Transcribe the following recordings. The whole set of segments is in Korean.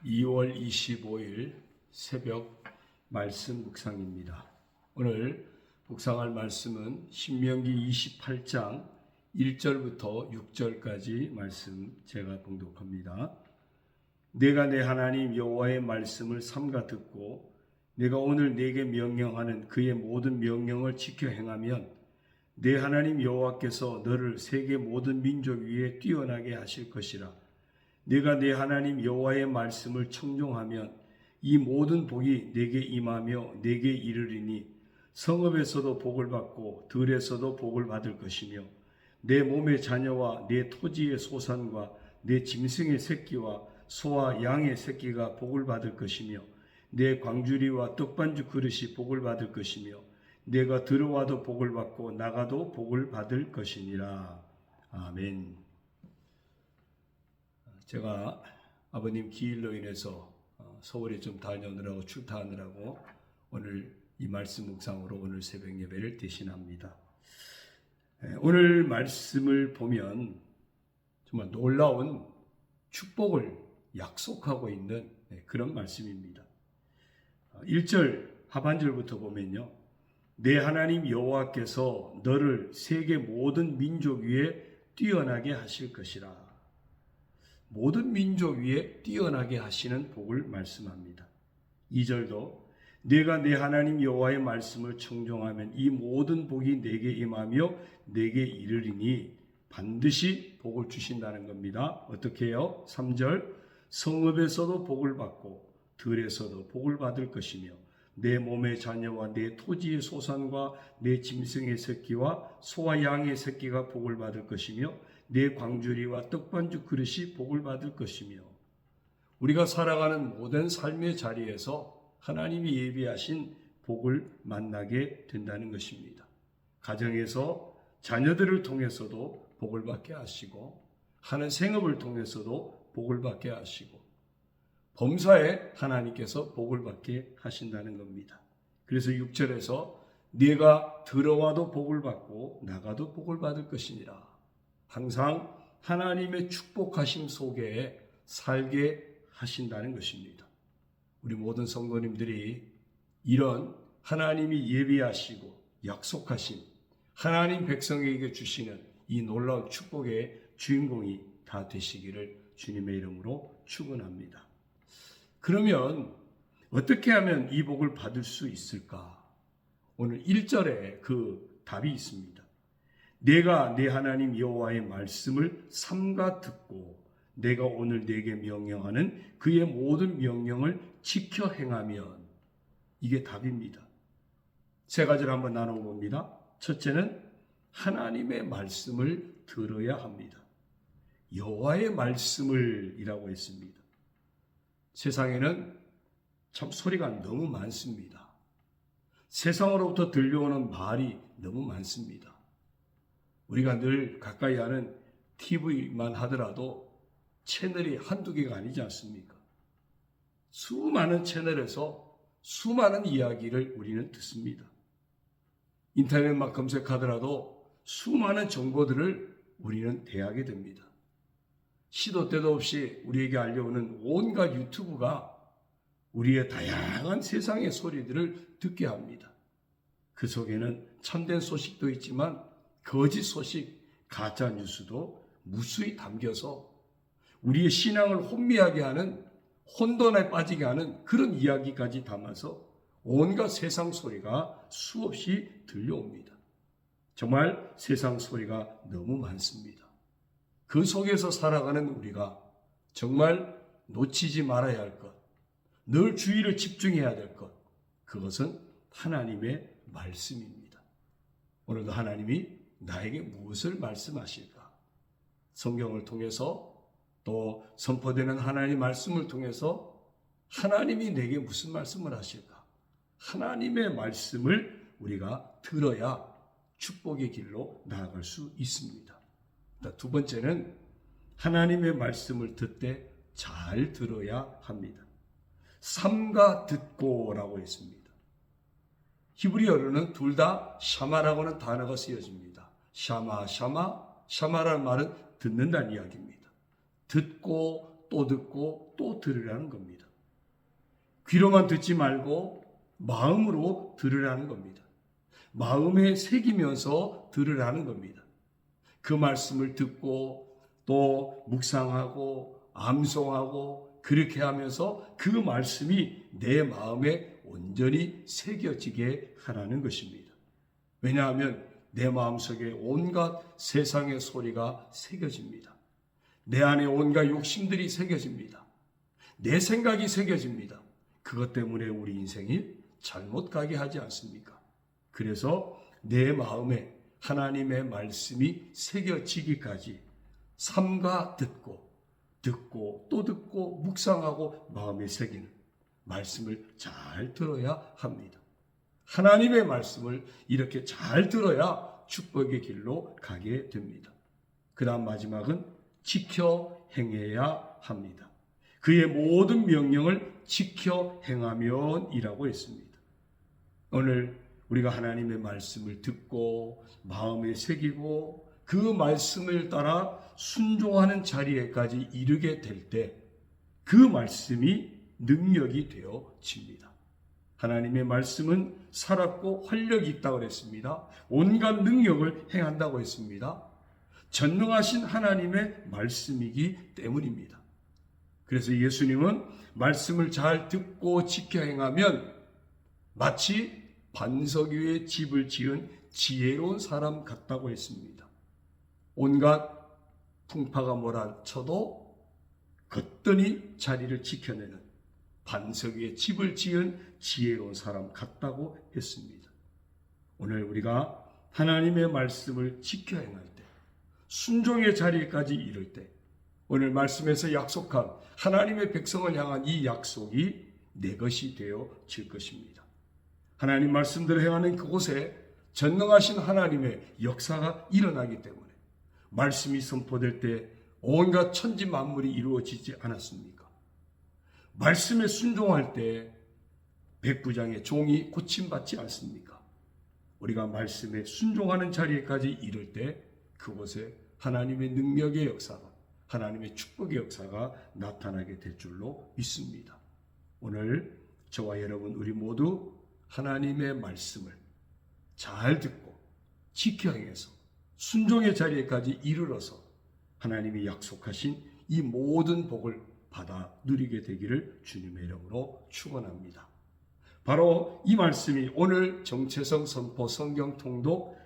2월 25일 새벽 말씀 묵상입니다. 오늘 묵상할 말씀은 신명기 28장 1절부터 6절까지 말씀 제가 봉독합니다. 내가 내 하나님 여호와의 말씀을 삼가 듣고 내가 오늘 네게 명령하는 그의 모든 명령을 지켜 행하면 내 하나님 여호와께서 너를 세계 모든 민족 위에 뛰어나게 하실 것이라. 내가 내 하나님 여호와의 말씀을 청종하면 이 모든 복이 내게 임하며 내게 이르리니 성읍에서도 복을 받고 들에서도 복을 받을 것이며 내 몸의 자녀와 내 토지의 소산과 내 짐승의 새끼와 소와 양의 새끼가 복을 받을 것이며 내 광주리와 떡반죽 그릇이 복을 받을 것이며 내가 들어와도 복을 받고 나가도 복을 받을 것이니라. 아멘. 제가 아버님 기일로 인해서 서울에 좀 다녀오느라고 출타하느라고 오늘 이 말씀 묵상으로 오늘 새벽 예배를 대신합니다. 오늘 말씀을 보면 정말 놀라운 축복을 약속하고 있는 그런 말씀입니다. 1절 하반절부터 보면요. 내 하나님 여호와께서 너를 세계 모든 민족 위에 뛰어나게 하실 것이라. 모든 민족 위에 뛰어나게 하시는 복을 말씀합니다. 2절도 내가 내 하나님 여호와의 말씀을 청종하면 이 모든 복이 내게 임하며 내게 이르리니 반드시 복을 주신다는 겁니다. 어떻게 해요? 3절 성읍에서도 복을 받고 들에서도 복을 받을 것이며 내 몸의 자녀와 내 토지의 소산과 내 짐승의 새끼와 소와 양의 새끼가 복을 받을 것이며 내 광주리와 떡반죽 그릇이 복을 받을 것이며 우리가 살아가는 모든 삶의 자리에서 하나님이 예비하신 복을 만나게 된다는 것입니다. 가정에서 자녀들을 통해서도 복을 받게 하시고 하는 생업을 통해서도 복을 받게 하시고 범사에 하나님께서 복을 받게 하신다는 겁니다. 그래서 6절에서 네가 들어와도 복을 받고 나가도 복을 받을 것이니라. 항상 하나님의 축복하심 속에 살게 하신다는 것입니다. 우리 모든 성도님들이 이런 하나님이 예비하시고 약속하신 하나님 백성에게 주시는 이 놀라운 축복의 주인공이 다 되시기를 주님의 이름으로 축원합니다. 그러면 어떻게 하면 이 복을 받을 수 있을까? 오늘 1절에 그 답이 있습니다. 내가 내 하나님 여호와의 말씀을 삼가 듣고 내가 오늘 네게 명령하는 그의 모든 명령을 지켜 행하면 이게 답입니다. 세 가지를 한번 나눠봅니다. 첫째는 하나님의 말씀을 들어야 합니다. 여호와의 말씀을 이라고 했습니다. 세상에는 참 소리가 너무 많습니다. 세상으로부터 들려오는 말이 너무 많습니다. 우리가 늘 가까이 하는 TV만 하더라도 채널이 한두 개가 아니지 않습니까? 수많은 채널에서 수많은 이야기를 우리는 듣습니다. 인터넷만 검색하더라도 수많은 정보들을 우리는 대하게 됩니다. 시도 때도 없이 우리에게 알려오는 온갖 유튜브가 우리의 다양한 세상의 소리들을 듣게 합니다. 그 속에는 참된 소식도 있지만 거짓 소식, 가짜 뉴스도 무수히 담겨서 우리의 신앙을 혼미하게 하는 혼돈에 빠지게 하는 그런 이야기까지 담아서 온갖 세상 소리가 수없이 들려옵니다. 정말 세상 소리가 너무 많습니다. 그 속에서 살아가는 우리가 정말 놓치지 말아야 할 것, 늘 주의를 집중해야 될 것, 그것은 하나님의 말씀입니다. 오늘도 하나님이 나에게 무엇을 말씀하실까? 성경을 통해서 또 선포되는 하나님의 말씀을 통해서 하나님이 내게 무슨 말씀을 하실까? 하나님의 말씀을 우리가 들어야 축복의 길로 나아갈 수 있습니다. 두 번째는 하나님의 말씀을 듣되 잘 들어야 합니다. 삼가 듣고라고 했습니다. 히브리어로는 둘 다 샤마라고 하는 단어가 쓰여집니다. 샤마라는 말은 듣는다는 이야기입니다. 듣고 또 듣고 또 들으라는 겁니다. 귀로만 듣지 말고 마음으로 들으라는 겁니다. 마음에 새기면서 들으라는 겁니다. 그 말씀을 듣고 또 묵상하고 암송하고 그렇게 하면서 그 말씀이 내 마음에 온전히 새겨지게 하라는 것입니다. 왜냐하면 내 마음속에 온갖 세상의 소리가 새겨집니다. 내 안에 온갖 욕심들이 새겨집니다. 내 생각이 새겨집니다. 그것 때문에 우리 인생이 잘못 가게 하지 않습니까? 그래서 내 마음에 하나님의 말씀이 새겨지기까지 삼가 듣고 또 듣고 묵상하고 마음에 새기는 말씀을 잘 들어야 합니다. 하나님의 말씀을 이렇게 잘 들어야 축복의 길로 가게 됩니다. 그 다음 마지막은 지켜 행해야 합니다. 그의 모든 명령을 지켜 행하면 이라고 했습니다. 오늘 우리가 하나님의 말씀을 듣고 마음에 새기고 그 말씀을 따라 순종하는 자리에까지 이르게 될 때 그 말씀이 능력이 되어집니다. 하나님의 말씀은 살았고 활력이 있다고 했습니다. 온갖 능력을 행한다고 했습니다. 전능하신 하나님의 말씀이기 때문입니다. 그래서 예수님은 말씀을 잘 듣고 지켜 행하면 마치 반석 위에 집을 지은 지혜로운 사람 같다고 했습니다. 온갖 풍파가 몰아쳐도 거뜬히 자리를 지켜내는 반석 위에 집을 지은 지혜로운 사람 같다고 했습니다. 오늘 우리가 하나님의 말씀을 지켜 행할 때, 순종의 자리까지 이를 때, 오늘 말씀에서 약속한 하나님의 백성을 향한 이 약속이 내 것이 되어질 것입니다. 하나님 말씀대로 행하는 그곳에 전능하신 하나님의 역사가 일어나기 때문에 말씀이 선포될 때 온갖 천지 만물이 이루어지지 않았습니까? 말씀에 순종할 때 백부장의 종이 고침받지 않습니까? 우리가 말씀에 순종하는 자리에까지 이를 때 그곳에 하나님의 능력의 역사가, 하나님의 축복의 역사가 나타나게 될 줄로 믿습니다. 오늘 저와 여러분 우리 모두 하나님의 말씀을 잘 듣고 지켜 행해서 순종의 자리에까지 이르러서 하나님이 약속하신 이 모든 복을 받아 누리게 되기를 주님의 이름으로 축원합니다. 바로 이 말씀이 오늘 정체성 선포 성경 통독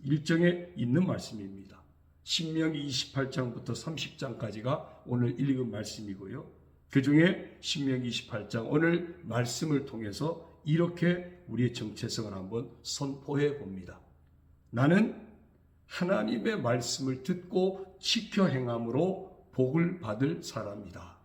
일정에 있는 말씀입니다. 신명기 28장부터 30장까지가 오늘 읽은 말씀이고요. 그 중에 신명기 28장 오늘 말씀을 통해서 이렇게 우리의 정체성을 한번 선포해 봅니다. 나는 하나님의 말씀을 듣고 지켜 행함으로 복을 받을 사람이다.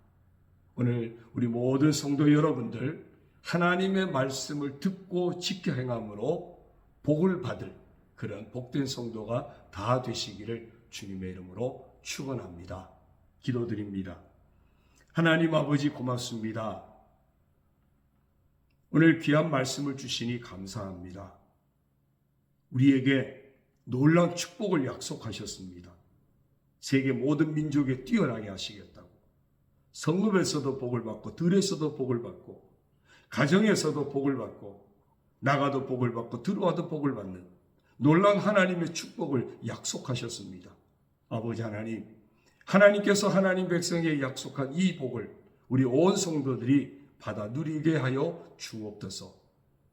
오늘 우리 모든 성도 여러분들 하나님의 말씀을 듣고 지켜 행함으로 복을 받을 그런 복된 성도가 다 되시기를 주님의 이름으로 축원합니다. 기도드립니다. 하나님 아버지 고맙습니다. 오늘 귀한 말씀을 주시니 감사합니다. 우리에게 놀라운 축복을 약속하셨습니다. 세계 모든 민족에 뛰어나게 하시겠다고. 성읍에서도 복을 받고 들에서도 복을 받고 가정에서도 복을 받고 나가도 복을 받고 들어와도 복을 받는 놀라운 하나님의 축복을 약속하셨습니다. 아버지 하나님, 하나님께서 하나님 백성에게 약속한 이 복을 우리 온 성도들이 받아 누리게 하여 주옵소서.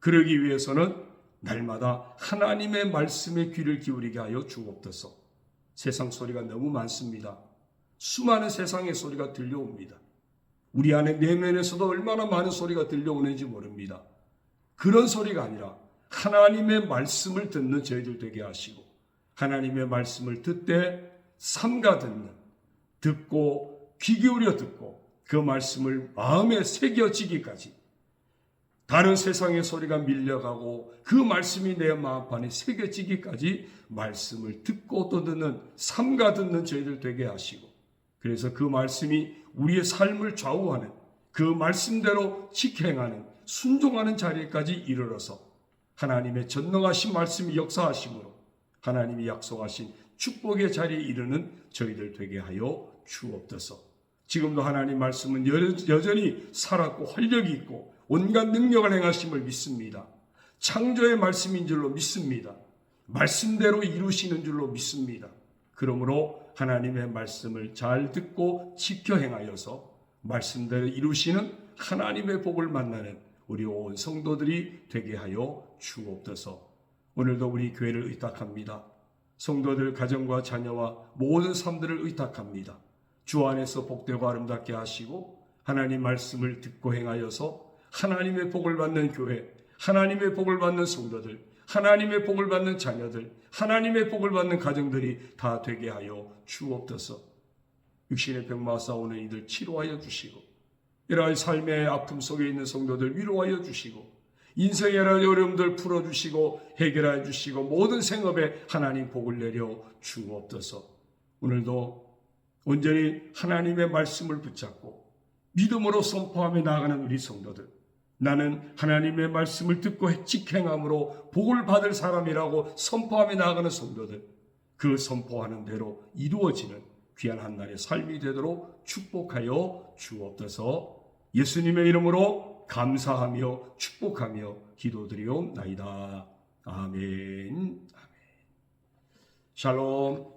그러기 위해서는 날마다 하나님의 말씀에 귀를 기울이게 하여 주옵소서. 세상 소리가 너무 많습니다. 수많은 세상의 소리가 들려옵니다. 우리 안에 내면에서도 얼마나 많은 소리가 들려오는지 모릅니다. 그런 소리가 아니라 하나님의 말씀을 듣는 저희들 되게 하시고 하나님의 말씀을 듣되 삼가 듣고 귀 기울여 듣고 그 말씀을 마음에 새겨지기까지 다른 세상의 소리가 밀려가고 그 말씀이 내 마음판에 새겨지기까지 말씀을 듣고 또 듣는 삼가 듣는 저희들 되게 하시고 그래서 그 말씀이 우리의 삶을 좌우하는 그 말씀대로 지켜 행하는 순종하는 자리까지 이르러서 하나님의 전능하신 말씀이 역사하심으로 하나님이 약속하신 축복의 자리에 이르는 저희들 되게 하여 주옵소서. 지금도 하나님 말씀은 여전히 살았고 활력이 있고 온갖 능력을 행하심을 믿습니다. 창조의 말씀인 줄로 믿습니다. 말씀대로 이루시는 줄로 믿습니다. 그러므로 하나님의 말씀을 잘 듣고 지켜 행하여서 말씀대로 이루시는 하나님의 복을 만나는 우리 온 성도들이 되게 하여 주옵소서. 오늘도 우리 교회를 의탁합니다. 성도들 가정과 자녀와 모든 삶들을 의탁합니다. 주 안에서 복되고 아름답게 하시고 하나님 말씀을 듣고 행하여서 하나님의 복을 받는 교회, 하나님의 복을 받는 성도들, 하나님의 복을 받는 자녀들, 하나님의 복을 받는 가정들이 다 되게 하여 주옵소서. 육신의 병마 싸우는 이들 치료하여 주시고, 이러한 삶의 아픔 속에 있는 성도들 위로하여 주시고, 인생의 여러 어려움들 풀어주시고 해결해 주시고 모든 생업에 하나님 복을 내려 주옵소서. 오늘도 온전히 하나님의 말씀을 붙잡고 믿음으로 선포하며 나아가는 우리 성도들, 나는 하나님의 말씀을 듣고 직행함으로 복을 받을 사람이라고 선포하며 나아가는 성도들, 그 선포하는 대로 이루어지는 귀한 한 날의 삶이 되도록 축복하여 주옵소서. 예수님의 이름으로 감사하며 축복하며 기도드리옵나이다. 아멘. 샬롬.